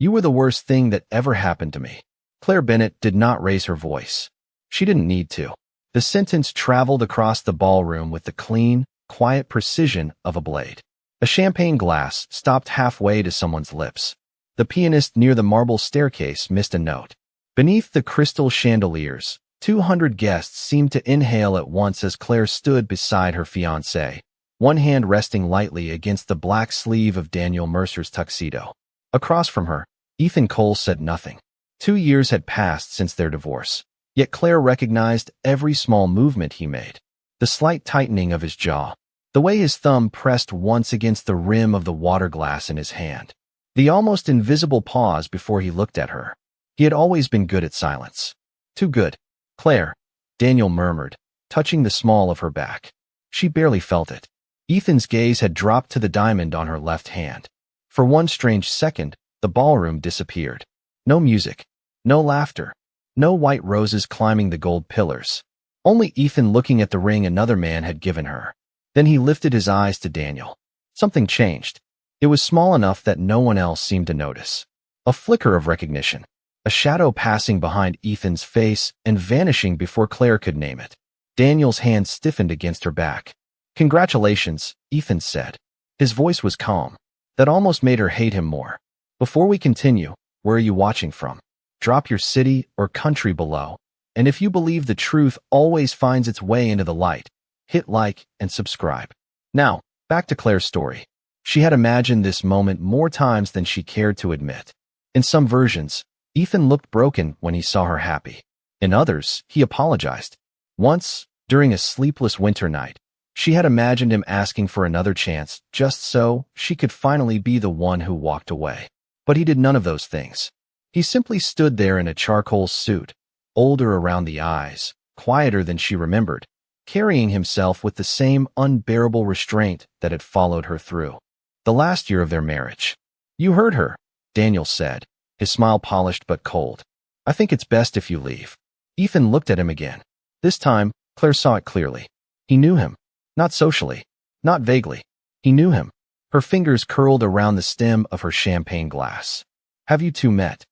You were the worst thing that ever happened to me." Claire Bennett did not raise her voice. She didn't need to. The sentence traveled across the ballroom with the clean, quiet precision of a blade. A champagne glass stopped halfway to someone's lips. The pianist near the marble staircase missed a note. Beneath the crystal chandeliers, 200 guests seemed to inhale at once as Claire stood beside her fiancé, one hand resting lightly against the black sleeve of Daniel Mercer's tuxedo. Across from her, Ethan Cole said nothing. 2 years had passed since their divorce, yet Claire recognized every small movement he made. The slight tightening of his jaw, the way his thumb pressed once against the rim of the water glass in his hand, the almost invisible pause before he looked at her. He had always been good at silence. Too good. "Claire," Daniel murmured, touching the small of her back. She barely felt it. Ethan's gaze had dropped to the diamond on her left hand. For one strange second, the ballroom disappeared. No music, no laughter, no white roses climbing the gold pillars. Only Ethan looking at the ring another man had given her. Then he lifted his eyes to Daniel. Something changed. It was small enough that no one else seemed to notice. A flicker of recognition. A shadow passing behind Ethan's face and vanishing before Claire could name it. Daniel's hand stiffened against her back. "Congratulations," Ethan said. His voice was calm. That almost made her hate him more. "Before we continue, where are you watching from? Drop your city or country below. And if you believe the truth always finds its way into the light, hit like and subscribe." Now, back to Claire's story. She had imagined this moment more times than she cared to admit. In some versions, Ethan looked broken when he saw her happy. In others, he apologized. Once, during a sleepless winter night, she had imagined him asking for another chance just so she could finally be the one who walked away. But he did none of those things. He simply stood there in a charcoal suit, older around the eyes, quieter than she remembered, carrying himself with the same unbearable restraint that had followed her through the last year of their marriage. "You heard her," Daniel said, his smile polished but cold. "I think it's best if you leave." Ethan looked at him again. This time, Claire saw it clearly. He knew him. Not socially. Not vaguely. He knew him. Her fingers curled around the stem of her champagne glass. "Have you two met?"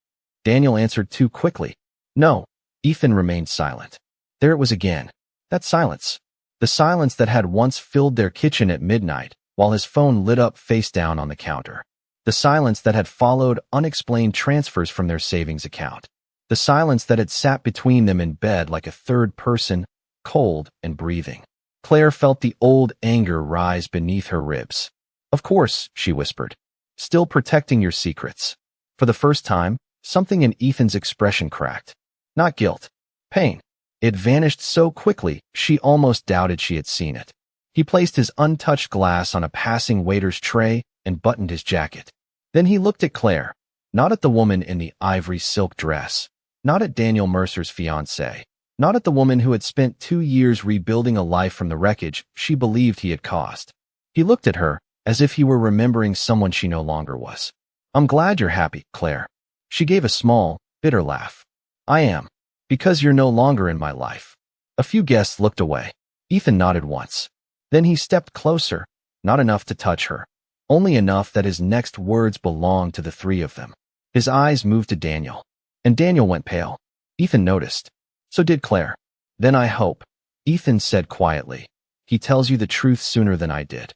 Daniel answered too quickly. "No." Ethan remained silent. There it was again. That silence. The silence that had once filled their kitchen at midnight while his phone lit up face down on the counter. The silence that had followed unexplained transfers from their savings account. The silence that had sat between them in bed like a third person, cold and breathing. Claire felt the old anger rise beneath her ribs. "Of course," she whispered. "Still protecting your secrets." For the first time, something in Ethan's expression cracked. Not guilt. Pain. It vanished so quickly, she almost doubted she had seen it. He placed his untouched glass on a passing waiter's tray and buttoned his jacket. Then he looked at Claire, not at the woman in the ivory silk dress, not at Daniel Mercer's fiancé, not at the woman who had spent 2 years rebuilding a life from the wreckage she believed he had caused. He looked at her as if he were remembering someone she no longer was. "I'm glad you're happy, Claire." She gave a small, bitter laugh. "I am. Because you're no longer in my life." A few guests looked away. Ethan nodded once. Then he stepped closer, not enough to touch her, only enough that his next words belonged to the three of them. His eyes moved to Daniel, and Daniel went pale. Ethan noticed. So did Claire. "Then I hope," Ethan said quietly, "he tells you the truth sooner than I did."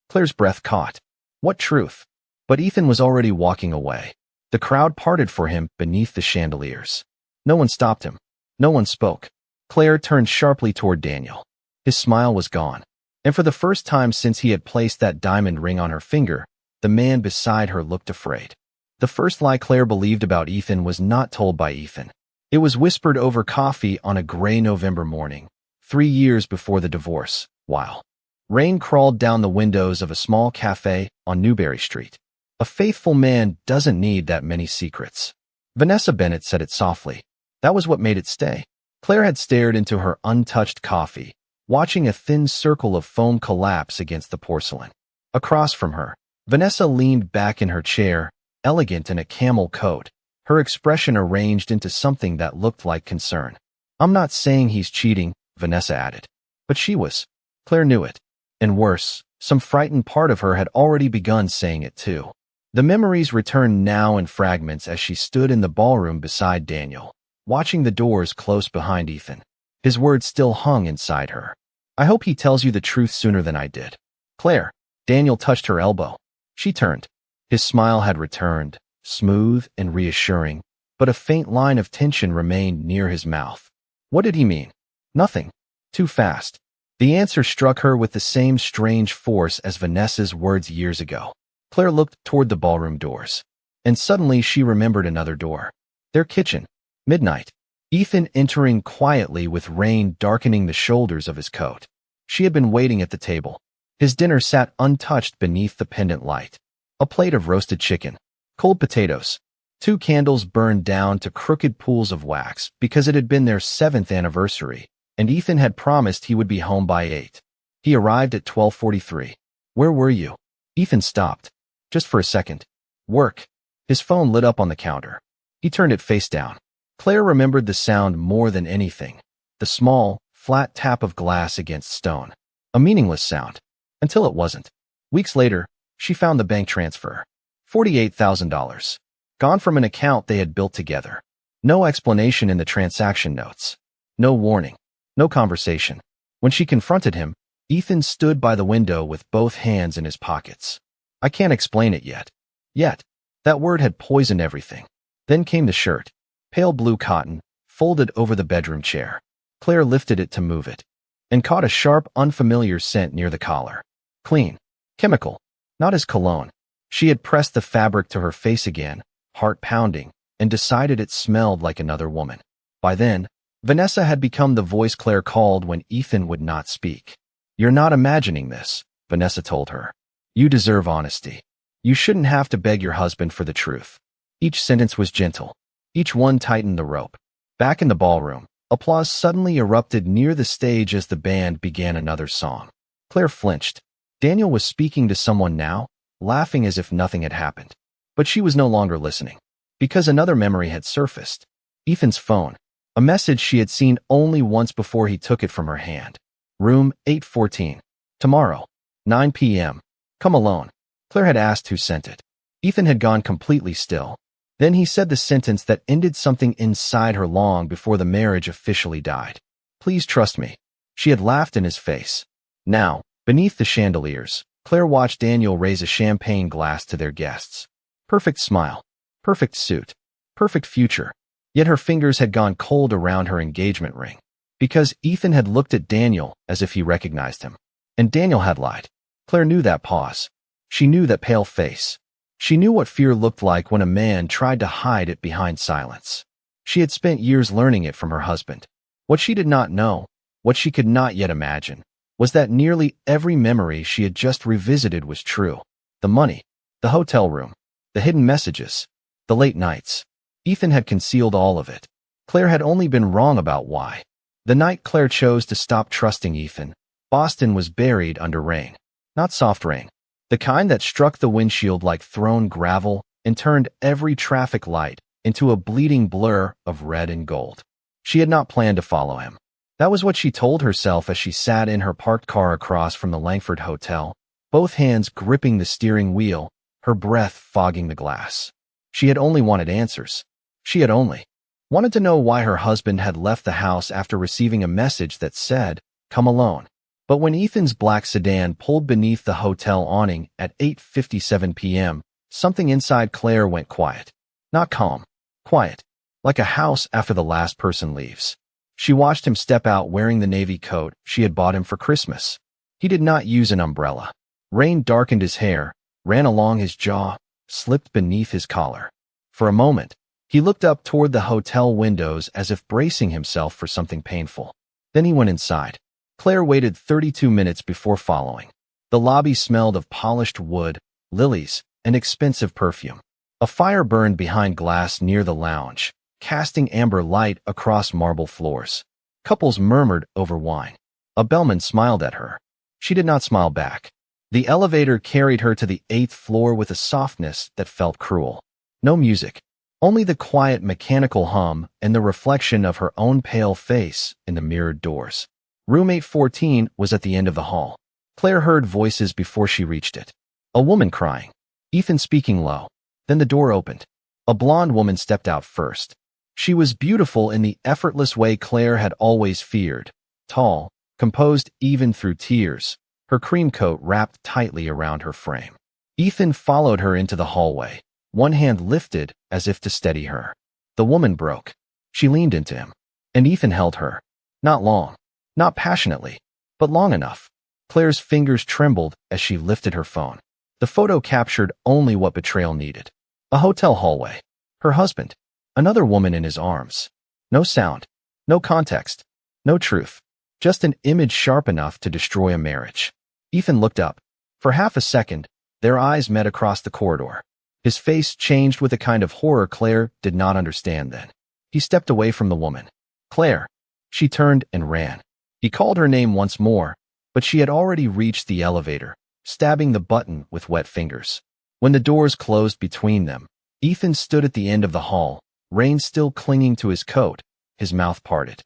Claire's breath caught. What truth? But Ethan was already walking away. The crowd parted for him beneath the chandeliers. No one stopped him. No one spoke. Claire turned sharply toward Daniel. His smile was gone. And for the first time since he had placed that diamond ring on her finger, the man beside her looked afraid. The first lie Claire believed about Ethan was not told by Ethan. It was whispered over coffee on a gray November morning, 3 years before the divorce, while rain crawled down the windows of a small cafe on Newberry Street. A faithful man doesn't need that many secrets. Vanessa Bennett said it softly. That was what made it stay. Claire had stared into her untouched coffee, watching a thin circle of foam collapse against the porcelain. Across from her, Vanessa leaned back in her chair, elegant in a camel coat, her expression arranged into something that looked like concern. "I'm not saying he's cheating," Vanessa added. But she was. Claire knew it. And worse, some frightened part of her had already begun saying it too. The memories returned now in fragments as she stood in the ballroom beside Daniel, watching the doors close behind Ethan. His words still hung inside her. "I hope he tells you the truth sooner than I did." "Claire." Daniel touched her elbow. She turned. His smile had returned, smooth and reassuring, but a faint line of tension remained near his mouth. What did he mean? Nothing. Too fast. The answer struck her with the same strange force as Vanessa's words years ago. Claire looked toward the ballroom doors, and suddenly she remembered another door. Their kitchen. Midnight. Ethan entering quietly with rain darkening the shoulders of his coat. She had been waiting at the table. His dinner sat untouched beneath the pendant light. A plate of roasted chicken, cold potatoes, 2 candles burned down to crooked pools of wax because it had been their 7th anniversary, and Ethan had promised he would be home by 8. He arrived at 12:43. "Where were you?" Ethan stopped. "Just for a second." "Work." His phone lit up on the counter. He turned it face down. Claire remembered the sound more than anything. The small, flat tap of glass against stone. A meaningless sound. Until it wasn't. Weeks later, she found the bank transfer. $48,000. Gone from an account they had built together. No explanation in the transaction notes. No warning. No conversation. When she confronted him, Ethan stood by the window with both hands in his pockets. "I can't explain it yet." Yet. That word had poisoned everything. Then came the shirt. Pale blue cotton, folded over the bedroom chair. Claire lifted it to move it, and caught a sharp, unfamiliar scent near the collar. Clean. Chemical. Not his cologne. She had pressed the fabric to her face again, heart pounding, and decided it smelled like another woman. By then, Vanessa had become the voice Claire called when Ethan would not speak. "You're not imagining this," Vanessa told her. "You deserve honesty. You shouldn't have to beg your husband for the truth." Each sentence was gentle. Each one tightened the rope. Back in the ballroom, applause suddenly erupted near the stage as the band began another song. Claire flinched. Daniel was speaking to someone now, laughing as if nothing had happened. But she was no longer listening, because another memory had surfaced. Ethan's phone. A message she had seen only once before he took it from her hand. Room 814. Tomorrow, 9 p.m. Come alone. Claire had asked who sent it. Ethan had gone completely still. Then he said the sentence that ended something inside her long before the marriage officially died. "Please trust me." She had laughed in his face. Now, beneath the chandeliers, Claire watched Daniel raise a champagne glass to their guests. Perfect smile. Perfect suit. Perfect future. Yet her fingers had gone cold around her engagement ring. Because Ethan had looked at Daniel as if he recognized him. And Daniel had lied. Claire knew that pause. She knew that pale face. She knew what fear looked like when a man tried to hide it behind silence. She had spent years learning it from her husband. What she did not know, what she could not yet imagine, was that nearly every memory she had just revisited was true. The money, the hotel room, the hidden messages, the late nights. Ethan had concealed all of it. Claire had only been wrong about why. The night Claire chose to stop trusting Ethan, Boston was buried under rain. Not soft rain. The kind that struck the windshield like thrown gravel and turned every traffic light into a bleeding blur of red and gold. She had not planned to follow him. That was what she told herself as she sat in her parked car across from the Langford Hotel, both hands gripping the steering wheel, her breath fogging the glass. She had only wanted answers. She had only wanted to know why her husband had left the house after receiving a message that said, "Come alone." But when Ethan's black sedan pulled beneath the hotel awning at 8:57 p.m., something inside Claire went quiet. Not calm. Quiet. Like a house after the last person leaves. She watched him step out wearing the navy coat she had bought him for Christmas. He did not use an umbrella. Rain darkened his hair, ran along his jaw, slipped beneath his collar. For a moment, he looked up toward the hotel windows as if bracing himself for something painful. Then he went inside. Claire waited 32 minutes before following. The lobby smelled of polished wood, lilies, and expensive perfume. A fire burned behind glass near the lounge, casting amber light across marble floors. Couples murmured over wine. A bellman smiled at her. She did not smile back. The elevator carried her to the 8th floor with a softness that felt cruel. No music. Only the quiet mechanical hum and the reflection of her own pale face in the mirrored doors. Room 814 was at the end of the hall. Claire heard voices before she reached it. A woman crying. Ethan speaking low. Then the door opened. A blonde woman stepped out first. She was beautiful in the effortless way Claire had always feared. Tall, composed even through tears, her cream coat wrapped tightly around her frame. Ethan followed her into the hallway, one hand lifted as if to steady her. The woman broke. She leaned into him, and Ethan held her. Not long, not passionately, but long enough. Claire's fingers trembled as she lifted her phone. The photo captured only what betrayal needed. A hotel hallway. Her husband. Another woman in his arms. No sound. No context. No truth. Just an image sharp enough to destroy a marriage. Ethan looked up. For half a second, their eyes met across the corridor. His face changed with a kind of horror Claire did not understand then. He stepped away from the woman. Claire. She turned and ran. He called her name once more, but she had already reached the elevator, stabbing the button with wet fingers. When the doors closed between them, Ethan stood at the end of the hall, rain still clinging to his coat, his mouth parted.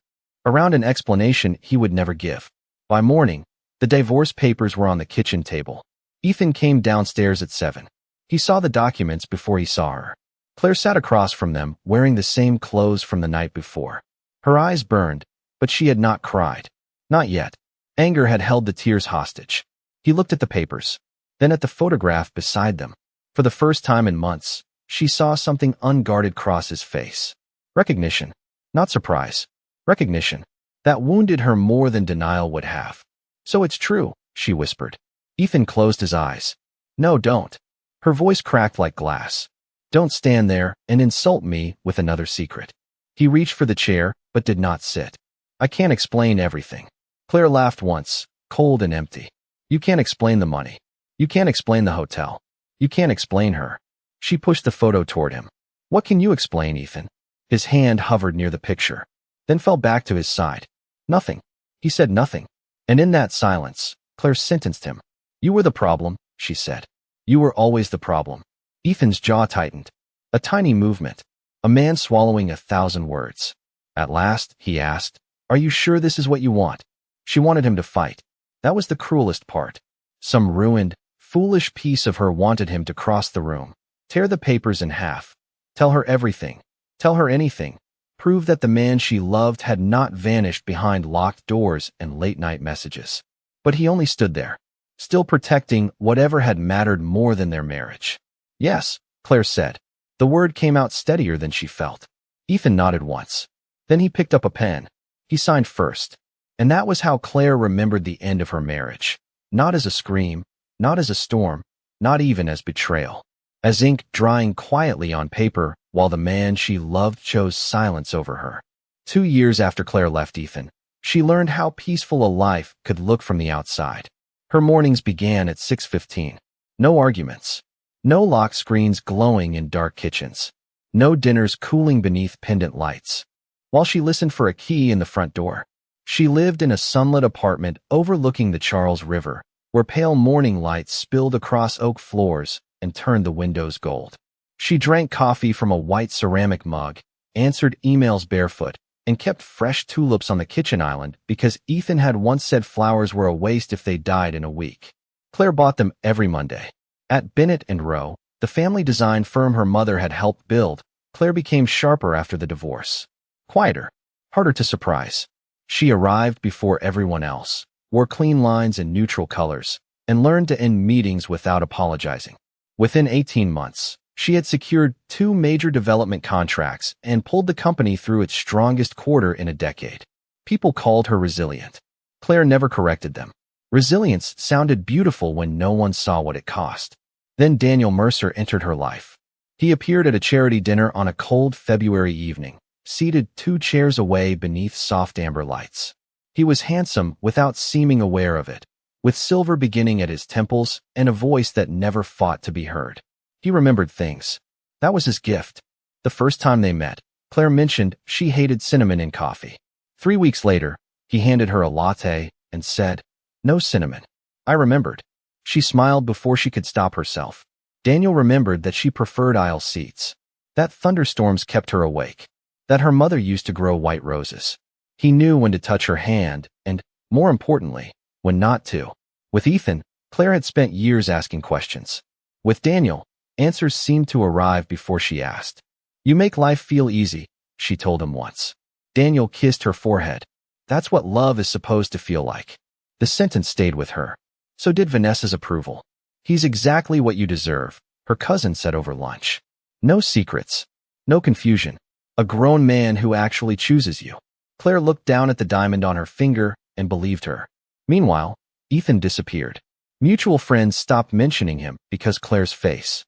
Around an explanation he would never give. By morning, the divorce papers were on the kitchen table. Ethan came downstairs at 7. He saw the documents before he saw her. Claire sat across from them, wearing the same clothes from the night before. Her eyes burned, but she had not cried. Not yet. Anger had held the tears hostage. He looked at the papers, then at the photograph beside them. For the first time in months, she saw something unguarded cross his face. Recognition. Not surprise. Recognition. That wounded her more than denial would have. So it's true, she whispered. Ethan closed his eyes. No, don't. Her voice cracked like glass. Don't stand there and insult me with another secret. He reached for the chair, but did not sit. I can't explain everything. Claire laughed once, cold and empty. You can't explain the money. You can't explain the hotel. You can't explain her. She pushed the photo toward him. What can you explain, Ethan? His hand hovered near the picture, then fell back to his side. Nothing. He said nothing. And in that silence, Claire sentenced him. You were the problem, she said. You were always the problem. Ethan's jaw tightened. A tiny movement. A man swallowing 1,000 words. At last, he asked, Are you sure this is what you want? She wanted him to fight. That was the cruelest part. Some ruined, foolish piece of her wanted him to cross the room, tear the papers in half, tell her everything, tell her anything, prove that the man she loved had not vanished behind locked doors and late-night messages. But he only stood there, still protecting whatever had mattered more than their marriage. Yes, Claire said. The word came out steadier than she felt. Ethan nodded once. Then he picked up a pen. He signed first. And that was how Claire remembered the end of her marriage. Not as a scream, not as a storm, not even as betrayal. As ink drying quietly on paper while the man she loved chose silence over her. 2 years after Claire left Ethan, she learned how peaceful a life could look from the outside. Her mornings began at 6:15. No arguments. No lock screens glowing in dark kitchens. No dinners cooling beneath pendant lights. While she listened for a key in the front door, she lived in a sunlit apartment overlooking the Charles River, where pale morning lights spilled across oak floors and turned the windows gold. She drank coffee from a white ceramic mug, answered emails barefoot, and kept fresh tulips on the kitchen island because Ethan had once said flowers were a waste if they died in a week. Claire bought them every Monday. At Bennett & Rowe, the family design firm her mother had helped build, Claire became sharper after the divorce. Quieter, harder to surprise. She arrived before everyone else, wore clean lines and neutral colors, and learned to end meetings without apologizing. Within 18 months, she had secured 2 major development contracts and pulled the company through its strongest quarter in a decade. People called her resilient. Claire never corrected them. Resilience sounded beautiful when no one saw what it cost. Then Daniel Mercer entered her life. He appeared at a charity dinner on a cold February evening, seated 2 chairs away beneath soft amber lights. He was handsome without seeming aware of it, with silver beginning at his temples and a voice that never fought to be heard. He remembered things. That was his gift. The first time they met, Claire mentioned she hated cinnamon in coffee. 3 weeks later, he handed her a latte and said, "No cinnamon." I remembered. She smiled before she could stop herself. Daniel remembered that she preferred aisle seats, that thunderstorms kept her awake, that her mother used to grow white roses. He knew when to touch her hand and, more importantly, when not to. With Ethan, Claire had spent years asking questions. With Daniel, Answers seemed to arrive before she asked. You make life feel easy, she told him once. Daniel kissed her forehead. That's what love is supposed to feel like. The sentence stayed with her. So did Vanessa's approval. He's exactly what you deserve, her cousin said over lunch. No secrets. No confusion. A grown man who actually chooses you. Claire looked down at the diamond on her finger and believed her. Meanwhile, Ethan disappeared. Mutual friends stopped mentioning him because Claire's face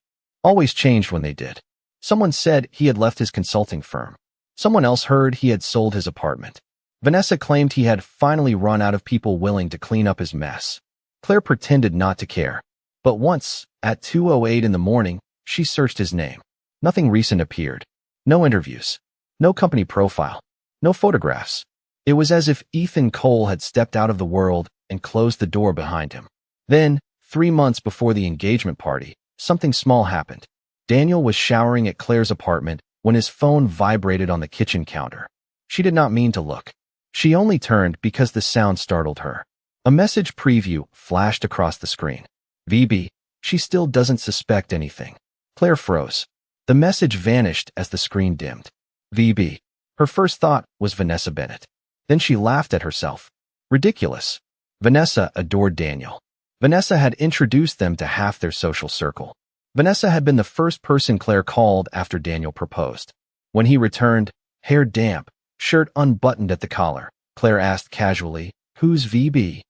always changed when they did. Someone said he had left his consulting firm. Someone else heard he had sold his apartment. Vanessa claimed he had finally run out of people willing to clean up his mess. Claire pretended not to care. But once, at 2:08 in the morning, she searched his name. Nothing recent appeared. No interviews. No company profile. No photographs. It was as if Ethan Cole had stepped out of the world and closed the door behind him. Then, 3 months before the engagement party, something small happened. Daniel was showering at Claire's apartment when his phone vibrated on the kitchen counter. She did not mean to look. She only turned because the sound startled her. A message preview flashed across the screen. VB, she still doesn't suspect anything. Claire froze. The message vanished as the screen dimmed. VB. Her first thought was Vanessa Bennett. Then she laughed at herself. Ridiculous. Vanessa adored Daniel. Vanessa had introduced them to half their social circle. Vanessa had been the first person Claire called after Daniel proposed. When he returned, hair damp, shirt unbuttoned at the collar, Claire asked casually, "Who's VB?"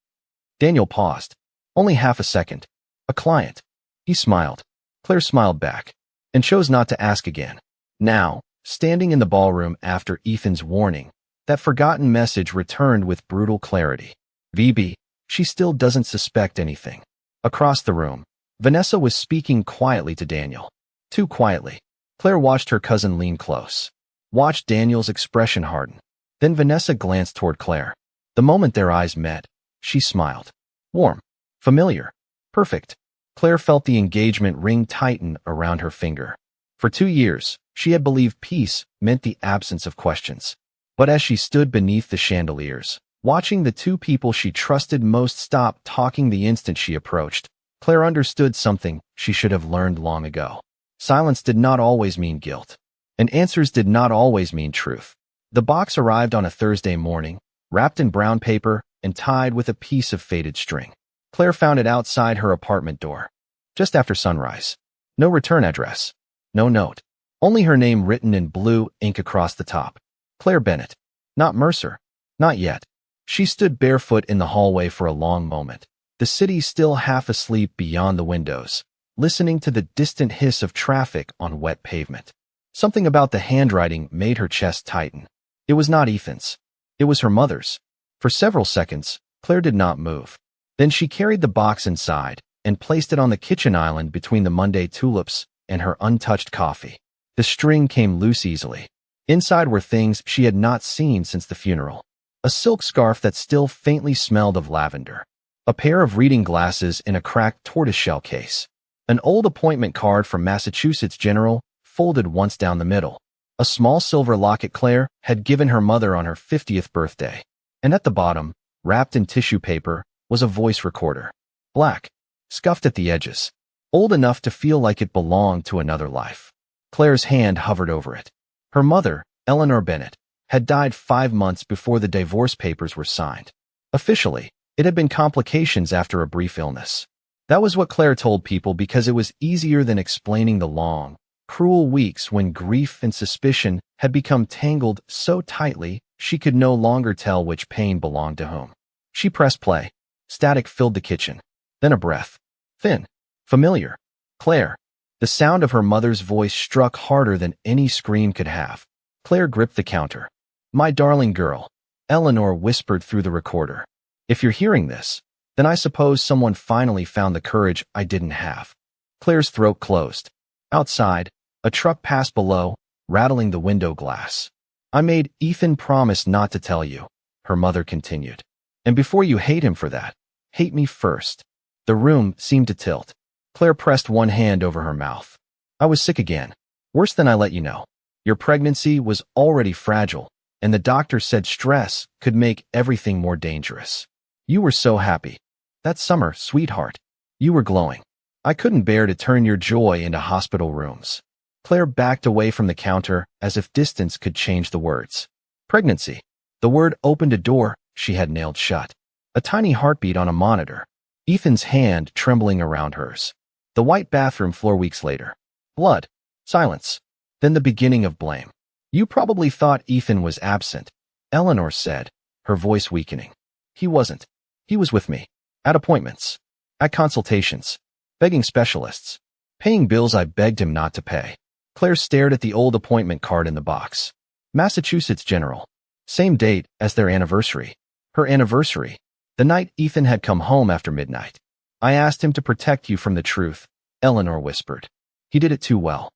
Daniel paused. Only half a second. "A client." He smiled. Claire smiled back and chose not to ask again. Now, standing in the ballroom after Ethan's warning, that forgotten message returned with brutal clarity. VB, she still doesn't suspect anything. Across the room, Vanessa was speaking quietly to Daniel. Too quietly. Claire watched her cousin lean close. Watched Daniel's expression harden. Then Vanessa glanced toward Claire. The moment their eyes met, she smiled. Warm. Familiar. Perfect. Claire felt the engagement ring tighten around her finger. For 2 years, she had believed peace meant the absence of questions. But as she stood beneath the chandeliers, watching the two people she trusted most stop talking the instant she approached, Claire understood something she should have learned long ago. Silence did not always mean guilt, and answers did not always mean truth. The box arrived on a Thursday morning, wrapped in brown paper and tied with a piece of faded string. Claire found it outside her apartment door, just after sunrise. No return address. No note. Only her name written in blue ink across the top. Claire Bennett. Not Mercer. Not yet. She stood barefoot in the hallway for a long moment, the city still half asleep beyond the windows, listening to the distant hiss of traffic on wet pavement. Something about the handwriting made her chest tighten. It was not Ethan's. It was her mother's. For several seconds, Claire did not move. Then she carried the box inside and placed it on the kitchen island between the Monday tulips and her untouched coffee. The string came loose easily. Inside were things she had not seen since the funeral. A silk scarf that still faintly smelled of lavender. A pair of reading glasses in a cracked tortoiseshell case. An old appointment card from Massachusetts General, folded once down the middle. A small silver locket Claire had given her mother on her 50th birthday. And at the bottom, wrapped in tissue paper, was a voice recorder. Black. Scuffed at the edges. Old enough to feel like it belonged to another life. Claire's hand hovered over it. Her mother, Eleanor Bennett, had died 5 months before the divorce papers were signed. Officially, it had been complications after a brief illness. That was what Claire told people because it was easier than explaining the long, cruel weeks when grief and suspicion had become tangled so tightly she could no longer tell which pain belonged to whom. She pressed play. Static filled the kitchen. Then a breath. Thin. Familiar. Claire. The sound of her mother's voice struck harder than any scream could have. Claire gripped the counter. My darling girl, Eleanor whispered through the recorder. If you're hearing this, then I suppose someone finally found the courage I didn't have. Claire's throat closed. Outside, a truck passed below, rattling the window glass. I made Ethan promise not to tell you, her mother continued. And before you hate him for that, hate me first. The room seemed to tilt. Claire pressed one hand over her mouth. I was sick again. Worse than I let you know. Your pregnancy was already fragile, and the doctor said stress could make everything more dangerous. You were so happy. That summer, sweetheart. You were glowing. I couldn't bear to turn your joy into hospital rooms. Claire backed away from the counter as if distance could change the words. Pregnancy. The word opened a door she had nailed shut. A tiny heartbeat on a monitor. Ethan's hand trembling around hers. The white bathroom floor weeks later. Blood. Silence. Then the beginning of blame. You probably thought Ethan was absent, Eleanor said, her voice weakening. He wasn't. He was with me. At appointments. At consultations. Begging specialists. Paying bills I begged him not to pay. Claire stared at the old appointment card in the box. Massachusetts General. Same date as their anniversary. Her anniversary. The night Ethan had come home after midnight. I asked him to protect you from the truth, Eleanor whispered. He did it too well.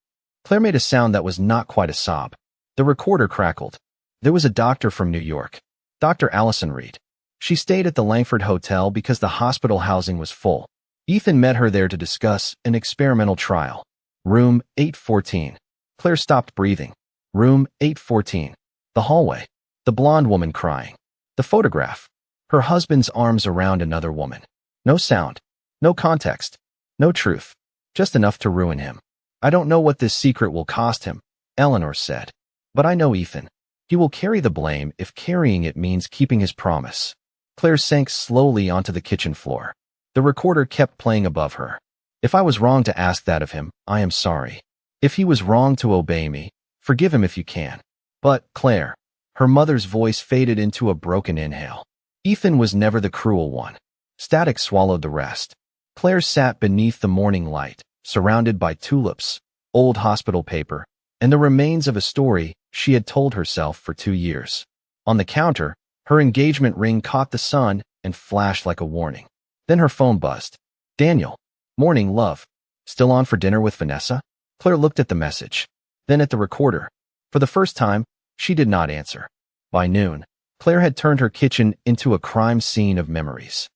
Claire made a sound that was not quite a sob. The recorder crackled. There was a doctor from New York. Dr. Allison Reed. She stayed at the Langford Hotel because the hospital housing was full. Ethan met her there to discuss an experimental trial. Room 814. Claire stopped breathing. Room 814. The hallway. The blonde woman crying. The photograph. Her husband's arms around another woman. No sound. No context. No truth. Just enough to ruin him. I don't know what this secret will cost him, Eleanor said. But I know Ethan. He will carry the blame if carrying it means keeping his promise. Claire sank slowly onto the kitchen floor. The recorder kept playing above her. If I was wrong to ask that of him, I am sorry. If he was wrong to obey me, forgive him if you can. But, Claire, her mother's voice faded into a broken inhale. Ethan was never the cruel one. Static swallowed the rest. Claire sat beneath the morning light, surrounded by tulips, old hospital paper, and the remains of a story she had told herself for 2 years. On the counter, her engagement ring caught the sun and flashed like a warning. Then her phone buzzed. Daniel. Morning, love. Still on for dinner with Vanessa? Claire looked at the message. Then at the recorder. For the first time, she did not answer. By noon, Claire had turned her kitchen into a crime scene of memories.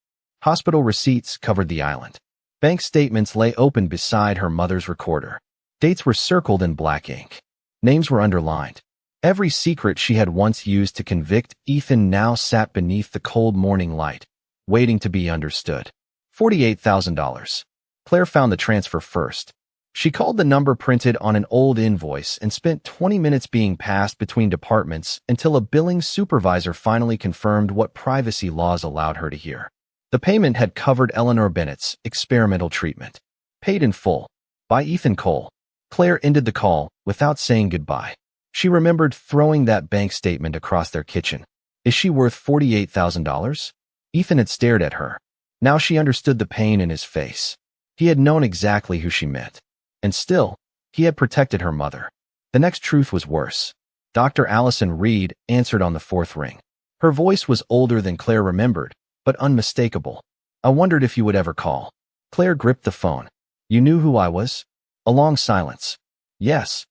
Hospital receipts covered the island. Bank statements lay open beside her mother's recorder. Dates were circled in black ink. Names were underlined. Every secret she had once used to convict Ethan now sat beneath the cold morning light, waiting to be understood. $48,000. Claire found the transfer first. She called the number printed on an old invoice and spent 20 minutes being passed between departments until a billing supervisor finally confirmed what privacy laws allowed her to hear. The payment had covered Eleanor Bennett's experimental treatment. Paid in full. By Ethan Cole. Claire ended the call without saying goodbye. She remembered throwing that bank statement across their kitchen. Is she worth $48,000? Ethan had stared at her. Now she understood the pain in his face. He had known exactly who she meant. And still, he had protected her mother. The next truth was worse. Dr. Allison Reed answered on the fourth ring. Her voice was older than Claire remembered, but unmistakable. I wondered if you would ever call. Claire gripped the phone. You knew who I was? A long silence. Yes.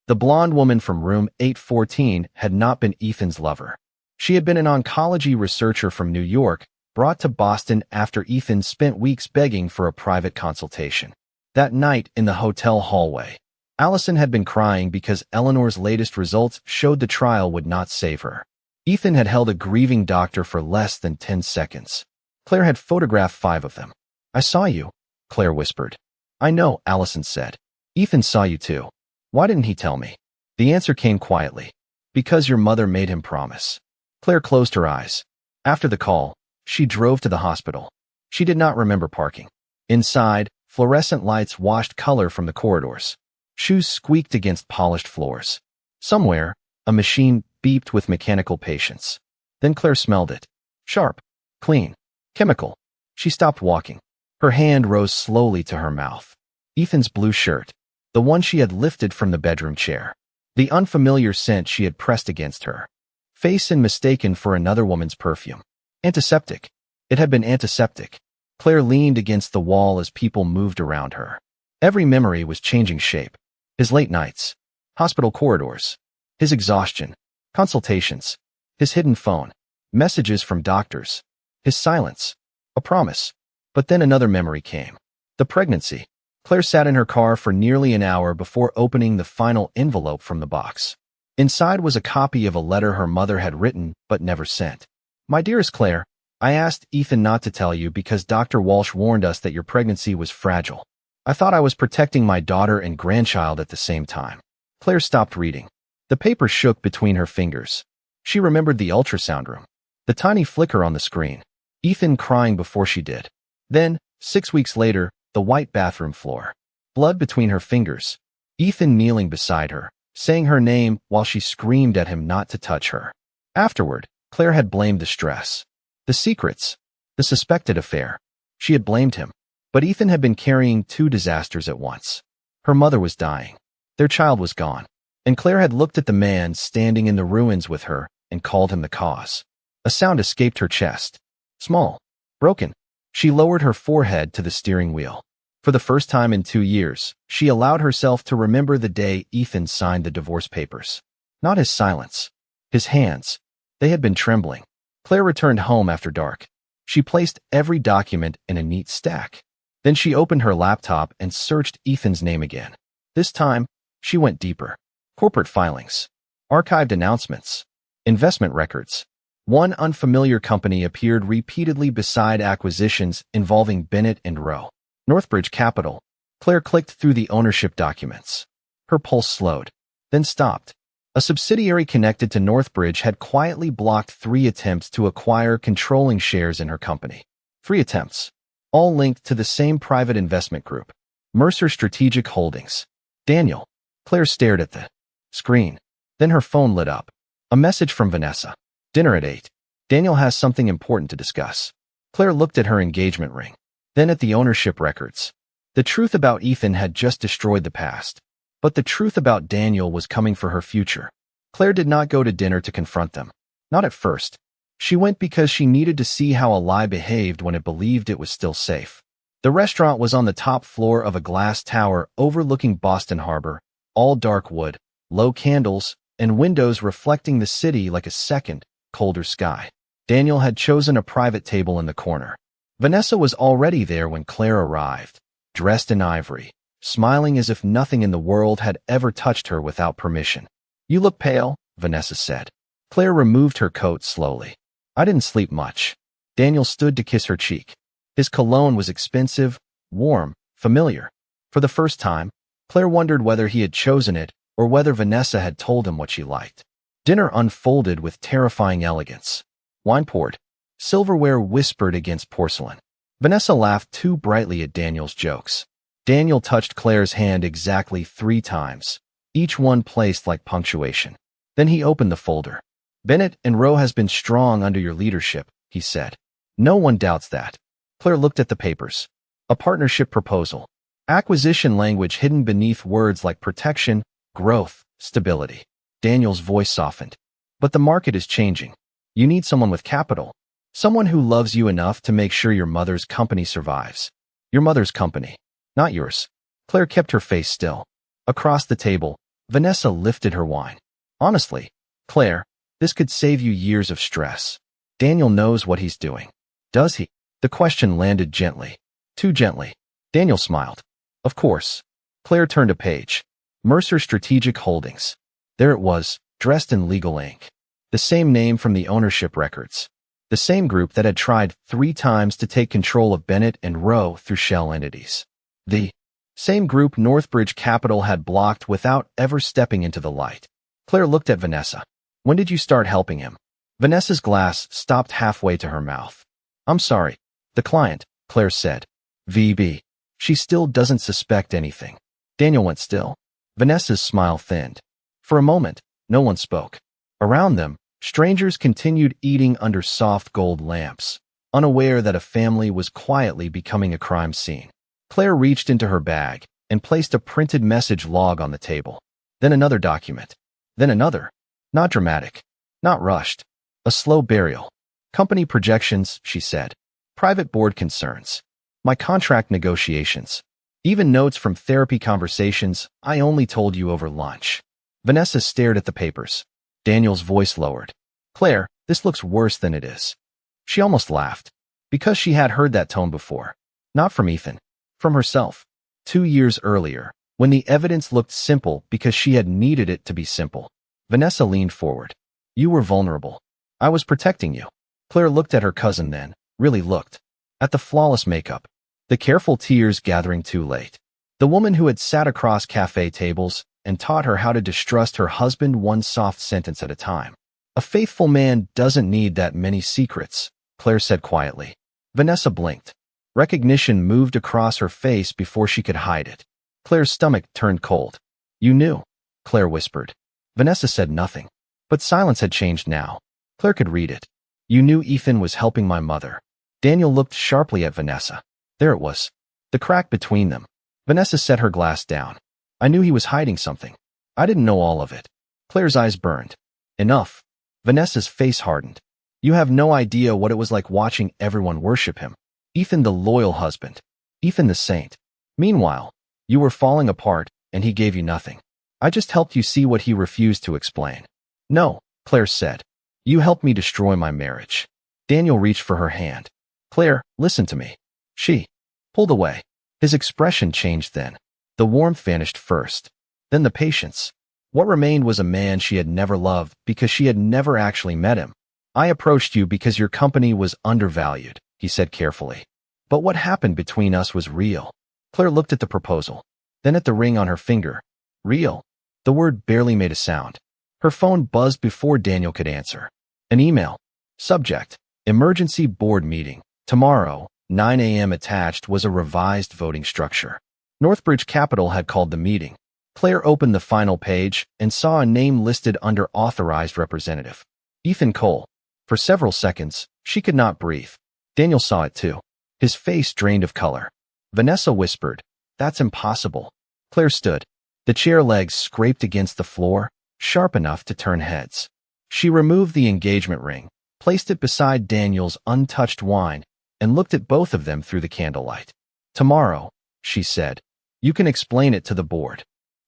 The blonde woman from room 814 had not been Ethan's lover. She had been an oncology researcher from New York, brought to Boston after Ethan spent weeks begging for a private consultation. That night in the hotel hallway, Allison had been crying because Eleanor's latest results showed the trial would not save her. Ethan had held a grieving doctor for less than 10 seconds. Claire had photographed 5 of them. I saw you, Claire whispered. I know, Allison said. Ethan saw you too. Why didn't he tell me? The answer came quietly. Because your mother made him promise. Claire closed her eyes. After the call, she drove to the hospital. She did not remember parking. Inside, fluorescent lights washed color from the corridors. Shoes squeaked against polished floors. Somewhere, a machine beeped with mechanical patience. Then Claire smelled it. Sharp. Clean. Chemical. She stopped walking. Her hand rose slowly to her mouth. Ethan's blue shirt. The one she had lifted from the bedroom chair. The unfamiliar scent she had pressed against her. Face and mistaken for another woman's perfume. Antiseptic. It had been antiseptic. Claire leaned against the wall as people moved around her. Every memory was changing shape. His late nights. Hospital corridors. His exhaustion. Consultations. His hidden phone. Messages from doctors. His silence. A promise. But then another memory came. The pregnancy. Claire sat in her car for nearly an hour before opening the final envelope from the box. Inside was a copy of a letter her mother had written but never sent. My dearest Claire, I asked Ethan not to tell you because Dr. Walsh warned us that your pregnancy was fragile. I thought I was protecting my daughter and grandchild at the same time. Claire stopped reading. The paper shook between her fingers. She remembered the ultrasound room, the tiny flicker on the screen, Ethan crying before she did. Then, 6 weeks later, the white bathroom floor. Blood between her fingers. Ethan kneeling beside her, saying her name while she screamed at him not to touch her. Afterward, Claire had blamed the stress, the secrets, the suspected affair. She had blamed him. But Ethan had been carrying 2 disasters at once. Her mother was dying. Their child was gone. And Claire had looked at the man standing in the ruins with her and called him the cause. A sound escaped her chest. Small. Broken. She lowered her forehead to the steering wheel. For the first time in 2 years, she allowed herself to remember the day Ethan signed the divorce papers. Not his silence. His hands. They had been trembling. Claire returned home after dark. She placed every document in a neat stack. Then she opened her laptop and searched Ethan's name again. This time, she went deeper. Corporate filings. Archived announcements. Investment records. One unfamiliar company appeared repeatedly beside acquisitions involving Bennett and Rowe. Northbridge Capital. Claire clicked through the ownership documents. Her pulse slowed, then stopped. A subsidiary connected to Northbridge had quietly blocked 3 attempts to acquire controlling shares in her company. 3 attempts. All linked to the same private investment group, Mercer Strategic Holdings. Daniel. Claire stared at the screen. Then her phone lit up. A message from Vanessa. Dinner at 8. Daniel has something important to discuss. Claire looked at her engagement ring, then at the ownership records. The truth about Ethan had just destroyed the past, but the truth about Daniel was coming for her future. Claire did not go to dinner to confront them. Not at first. She went because she needed to see how a lie behaved when it believed it was still safe. The restaurant was on the top floor of a glass tower overlooking Boston Harbor, all dark wood, low candles, and windows reflecting the city like a second, colder sky. Daniel had chosen a private table in the corner. Vanessa was already there when Claire arrived, dressed in ivory, smiling as if nothing in the world had ever touched her without permission. "You look pale," Vanessa said. Claire removed her coat slowly. "I didn't sleep much." Daniel stood to kiss her cheek. His cologne was expensive, warm, familiar. For the first time, Claire wondered whether he had chosen it or whether Vanessa had told him what she liked. Dinner unfolded with terrifying elegance. Wine poured. Silverware whispered against porcelain. Vanessa laughed too brightly at Daniel's jokes. Daniel touched Claire's hand exactly 3 times, each one placed like punctuation. Then he opened the folder. "Bennett and Rowe has been strong under your leadership," he said. "No one doubts that." Claire looked at the papers. A partnership proposal. Acquisition language hidden beneath words like protection, growth, stability. Daniel's voice softened. "But the market is changing. You need someone with capital. Someone who loves you enough to make sure your mother's company survives. Your mother's company, not yours." Claire kept her face still. Across the table, Vanessa lifted her wine. "Honestly, Claire, this could save you years of stress. Daniel knows what he's doing." "Does he?" The question landed gently. Too gently. Daniel smiled. "Of course." Claire turned a page. Mercer Strategic Holdings. There it was, dressed in legal ink. The same name from the ownership records. The same group that had tried 3 times to take control of Bennett and Rowe through shell entities. The same group Northbridge Capital had blocked without ever stepping into the light. Claire looked at Vanessa. "When did you start helping him?" Vanessa's glass stopped halfway to her mouth. "I'm sorry. The client," Claire said. "VB. She still doesn't suspect anything." Daniel went still. Vanessa's smile thinned. For a moment, no one spoke. Around them, strangers continued eating under soft gold lamps, unaware that a family was quietly becoming a crime scene. Claire reached into her bag and placed a printed message log on the table. Then another document. Then another. Not dramatic. Not rushed. A slow burial. "Company projections," she said. "Private board concerns. My contract negotiations. Even notes from therapy conversations I only told you over lunch." Vanessa stared at the papers. Daniel's voice lowered. "Claire, this looks worse than it is." She almost laughed, because she had heard that tone before. Not from Ethan. From herself. 2 years earlier, when the evidence looked simple because she had needed it to be simple. Vanessa leaned forward. "You were vulnerable. I was protecting you." Claire looked at her cousin then, really looked. At the flawless makeup. The careful tears gathering too late. The woman who had sat across cafe tables and taught her how to distrust her husband one soft sentence at a time. A faithful man doesn't need that many secrets, Claire said quietly. Vanessa blinked. Recognition moved across her face before she could hide it. Claire's stomach turned cold. You knew, Claire whispered. Vanessa said nothing. But silence had changed now. Claire could read it. You knew Ethan was helping my mother. Daniel looked sharply at Vanessa. There it was. The crack between them. Vanessa set her glass down. I knew he was hiding something. I didn't know all of it. Claire's eyes burned. Enough. Vanessa's face hardened. You have no idea what it was like watching everyone worship him. Ethan the loyal husband. Ethan the saint. Meanwhile, you were falling apart, and he gave you nothing. I just helped you see what he refused to explain. No, Claire said. You helped me destroy my marriage. Daniel reached for her hand. Claire, listen to me. She pulled away. His expression changed then. The warmth vanished first. Then the patience. What remained was a man she had never loved because she had never actually met him. I approached you because your company was undervalued, he said carefully. But what happened between us was real. Claire looked at the proposal, then at the ring on her finger. Real. The word barely made a sound. Her phone buzzed before Daniel could answer. An email. Subject. Emergency board meeting. Tomorrow, 9 a.m. Attached was a revised voting structure. Northbridge Capital had called the meeting. Claire opened the final page and saw a name listed under authorized representative. Ethan Cole. For several seconds, she could not breathe. Daniel saw it too. His face drained of color. Vanessa whispered, That's impossible. Claire stood. The chair legs scraped against the floor, sharp enough to turn heads. She removed the engagement ring, placed it beside Daniel's untouched wine, and looked at both of them through the candlelight. Tomorrow, she said, you can explain it to the board.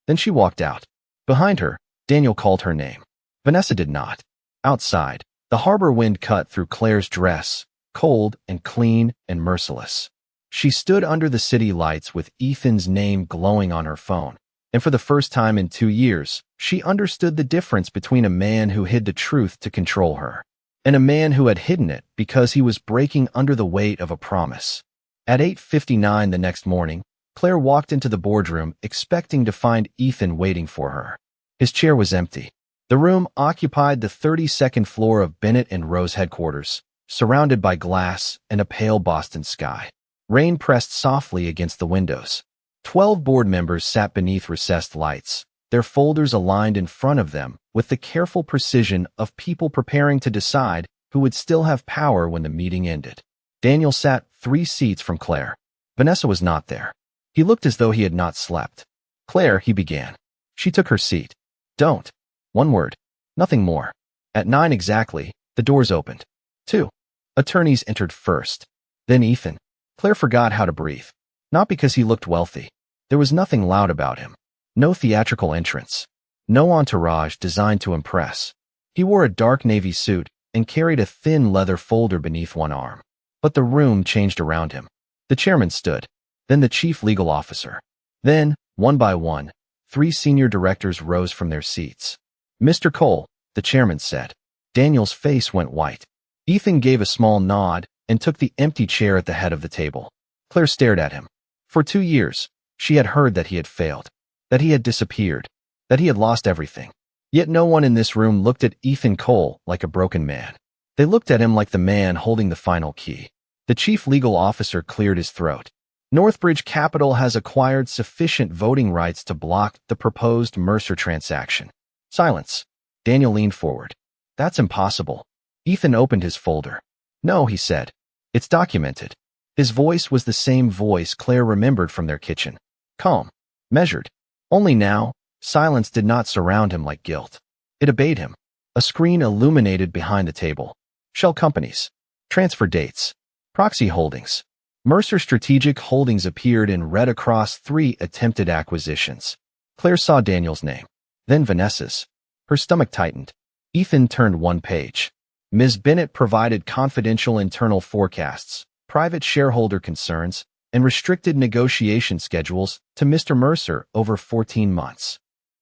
Then she walked out. Behind her, Daniel called her name. Vanessa did not. Outside, the harbor wind cut through Claire's dress, cold and clean and merciless. She stood under the city lights with Ethan's name glowing on her phone, and for the first time in 2 years, she understood the difference between a man who hid the truth to control her, and a man who had hidden it because he was breaking under the weight of a promise. At 8:59 the next morning, Claire walked into the boardroom expecting to find Ethan waiting for her. His chair was empty. The room occupied the 32nd floor of Bennett and Rose headquarters, surrounded by glass and a pale Boston sky. Rain pressed softly against the windows. 12 board members sat beneath recessed lights, their folders aligned in front of them with the careful precision of people preparing to decide who would still have power when the meeting ended. Daniel sat 3 seats from Claire. Vanessa was not there. He looked as though he had not slept. Claire, he began. She took her seat. Don't. One word. Nothing more. At 9 exactly, the doors opened. 2 attorneys entered first. Then Ethan. Claire forgot how to breathe. Not because he looked wealthy. There was nothing loud about him. No theatrical entrance. No entourage designed to impress. He wore a dark navy suit and carried a thin leather folder beneath one arm. But the room changed around him. The chairman stood. Then the chief legal officer. Then, one by one, 3 senior directors rose from their seats. Mr. Cole, the chairman said. Daniel's face went white. Ethan gave a small nod and took the empty chair at the head of the table. Claire stared at him. For 2 years, she had heard that he had failed, that he had disappeared, that he had lost everything. Yet no one in this room looked at Ethan Cole like a broken man. They looked at him like the man holding the final key. The chief legal officer cleared his throat. Northbridge Capital has acquired sufficient voting rights to block the proposed Mercer transaction. Silence. Daniel leaned forward. That's impossible. Ethan opened his folder. No, he said. It's documented. His voice was the same voice Claire remembered from their kitchen. Calm. Measured. Only now, silence did not surround him like guilt. It obeyed him. A screen illuminated behind the table. Shell companies. Transfer dates. Proxy holdings. Mercer Strategic Holdings appeared in red across 3 attempted acquisitions. Claire saw Daniel's name. Then Vanessa's. Her stomach tightened. Ethan turned one page. Ms. Bennett provided confidential internal forecasts, private shareholder concerns, and restricted negotiation schedules to Mr. Mercer over 14 months.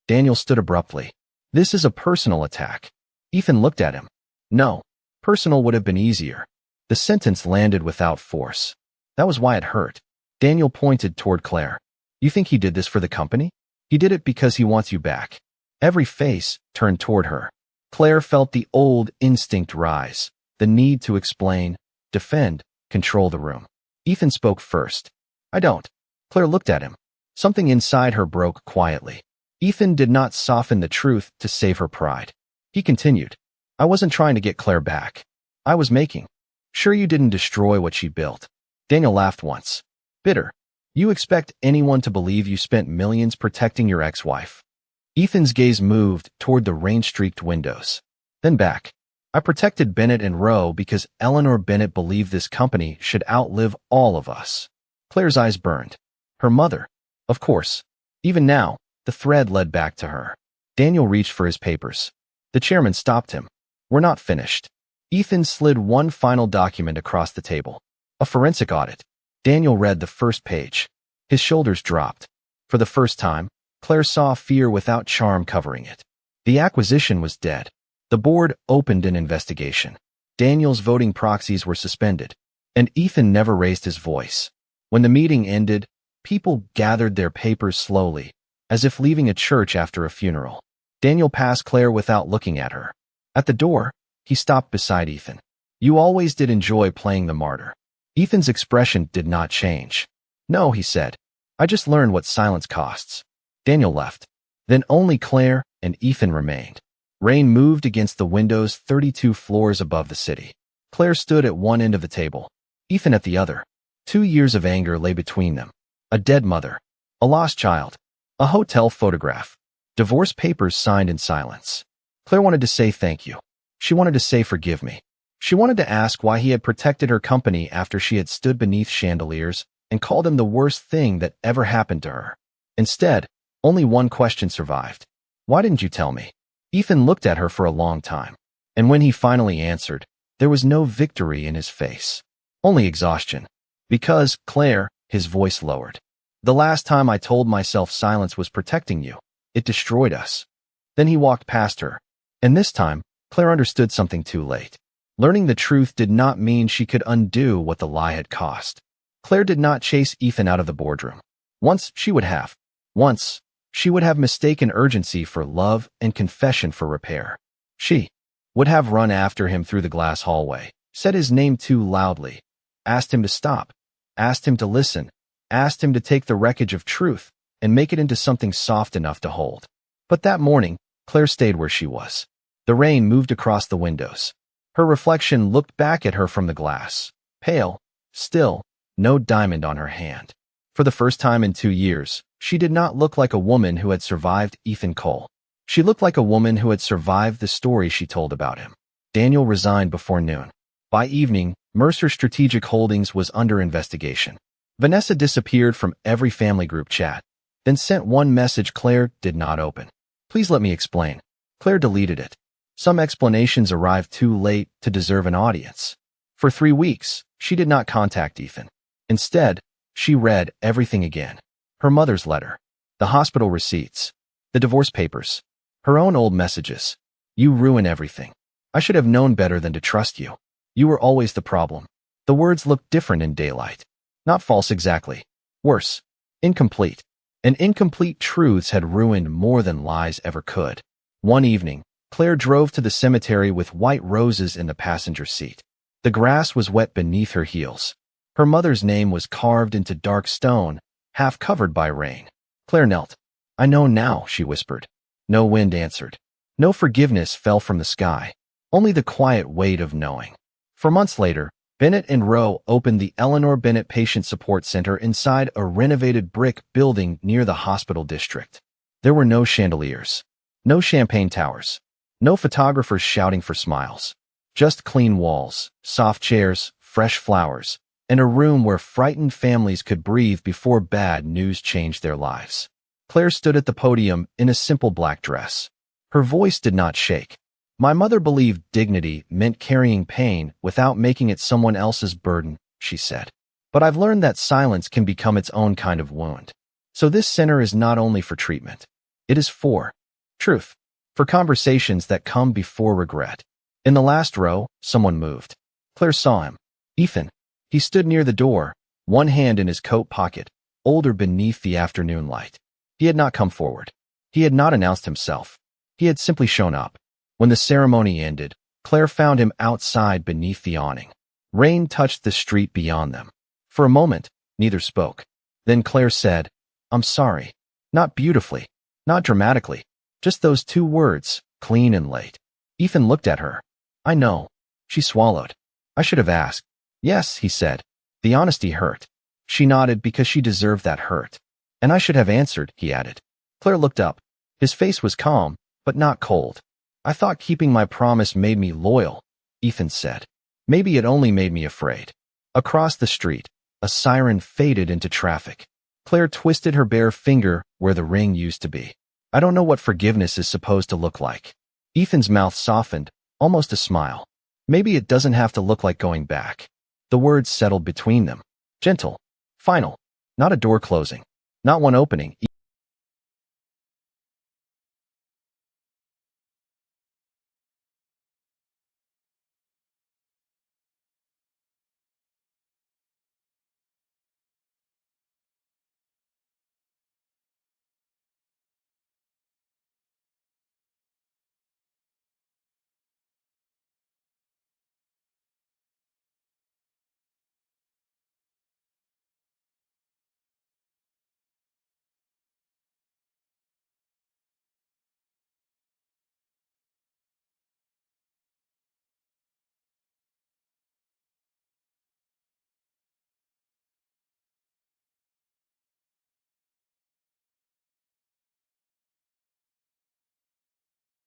Daniel stood abruptly. This is a personal attack. Ethan looked at him. No. Personal would have been easier. The sentence landed without force. That was why it hurt. Daniel pointed toward Claire. You think he did this for the company? He did it because he wants you back. Every face turned toward her. Claire felt the old instinct rise, the need to explain, defend, control the room. Ethan spoke first. I don't. Claire looked at him. Something inside her broke quietly. Ethan did not soften the truth to save her pride. He continued. I wasn't trying to get Claire back. I was making sure you didn't destroy what she built. Daniel laughed once. Bitter. You expect anyone to believe you spent millions protecting your ex-wife? Ethan's gaze moved toward the rain-streaked windows. Then back. I protected Bennett and Rowe because Eleanor Bennett believed this company should outlive all of us. Claire's eyes burned. Her mother. Of course. Even now, the thread led back to her. Daniel reached for his papers. The chairman stopped him. We're not finished. Ethan slid one final document across the table. A forensic audit. Daniel read the first page. His shoulders dropped. For the first time, Claire saw fear without charm covering it. The acquisition was dead. The board opened an investigation. Daniel's voting proxies were suspended. And Ethan never raised his voice. When the meeting ended, people gathered their papers slowly, as if leaving a church after a funeral. Daniel passed Claire without looking at her. At the door, he stopped beside Ethan. You always did enjoy playing the martyr. Ethan's expression did not change. No, he said. I just learned what silence costs. Daniel left. Then only Claire and Ethan remained. Rain moved against the windows 32 floors above the city. Claire stood at one end of the table, Ethan at the other. 2 years of anger lay between them. A dead mother. A lost child. A hotel photograph. Divorce papers signed in silence. Claire wanted to say thank you. She wanted to say forgive me. She wanted to ask why he had protected her company after she had stood beneath chandeliers and called him the worst thing that ever happened to her. Instead, only one question survived. Why didn't you tell me? Ethan looked at her for a long time. And when he finally answered, there was no victory in his face. Only exhaustion. Because, Claire, his voice lowered. The last time I told myself silence was protecting you, it destroyed us. Then he walked past her. And this time, Claire understood something too late. Learning the truth did not mean she could undo what the lie had cost. Claire did not chase Ethan out of the boardroom. Once she would have. Once, she would have mistaken urgency for love and confession for repair. She would have run after him through the glass hallway, said his name too loudly, asked him to stop, asked him to listen, asked him to take the wreckage of truth and make it into something soft enough to hold. But that morning, Claire stayed where she was. The rain moved across the windows. Her reflection looked back at her from the glass, pale, still, no diamond on her hand. For the first time in 2 years, she did not look like a woman who had survived Ethan Cole. She looked like a woman who had survived the story she told about him. Daniel resigned before noon. By evening, Mercer Strategic Holdings was under investigation. Vanessa disappeared from every family group chat, then sent one message Claire did not open. Please let me explain. Claire deleted it. Some explanations arrived too late to deserve an audience. For 3 weeks, she did not contact Ethan. Instead, she read everything again. Her mother's letter, the hospital receipts, the divorce papers, her own old messages. You ruin everything. I should have known better than to trust you. You were always the problem. The words looked different in daylight. Not false exactly. Worse. Incomplete. And incomplete truths had ruined more than lies ever could. One evening, Claire drove to the cemetery with white roses in the passenger seat. The grass was wet beneath her heels. Her mother's name was carved into dark stone, half covered by rain. Claire knelt. I know now, she whispered. No wind answered. No forgiveness fell from the sky. Only the quiet weight of knowing. For months later, Bennett and Rowe opened the Eleanor Bennett Patient Support Center inside a renovated brick building near the hospital district. There were no chandeliers, no champagne towers, no photographers shouting for smiles. Just clean walls, soft chairs, fresh flowers, and a room where frightened families could breathe before bad news changed their lives. Claire stood at the podium in a simple black dress. Her voice did not shake. My mother believed dignity meant carrying pain without making it someone else's burden, she said. But I've learned that silence can become its own kind of wound. So this center is not only for treatment. It is for truth. For conversations that come before regret. In the last row, someone moved. Claire saw him. Ethan. He stood near the door, one hand in his coat pocket, older beneath the afternoon light. He had not come forward. He had not announced himself. He had simply shown up. When the ceremony ended, Claire found him outside beneath the awning. Rain touched the street beyond them. For a moment, neither spoke. Then Claire said, "I'm sorry." Not beautifully, not dramatically, just those two words, clean and late. Ethan looked at her. "I know." She swallowed. "I should have asked." "Yes," he said. The honesty hurt. She nodded because she deserved that hurt. "And I should have answered," he added. Claire looked up. His face was calm, but not cold. "I thought keeping my promise made me loyal," Ethan said. "Maybe it only made me afraid." Across the street, a siren faded into traffic. Claire twisted her bare finger where the ring used to be. "I don't know what forgiveness is supposed to look like." Ethan's mouth softened, almost a smile. "Maybe it doesn't have to look like going back." The words settled between them. Gentle. Final. Not a door closing. Not one opening.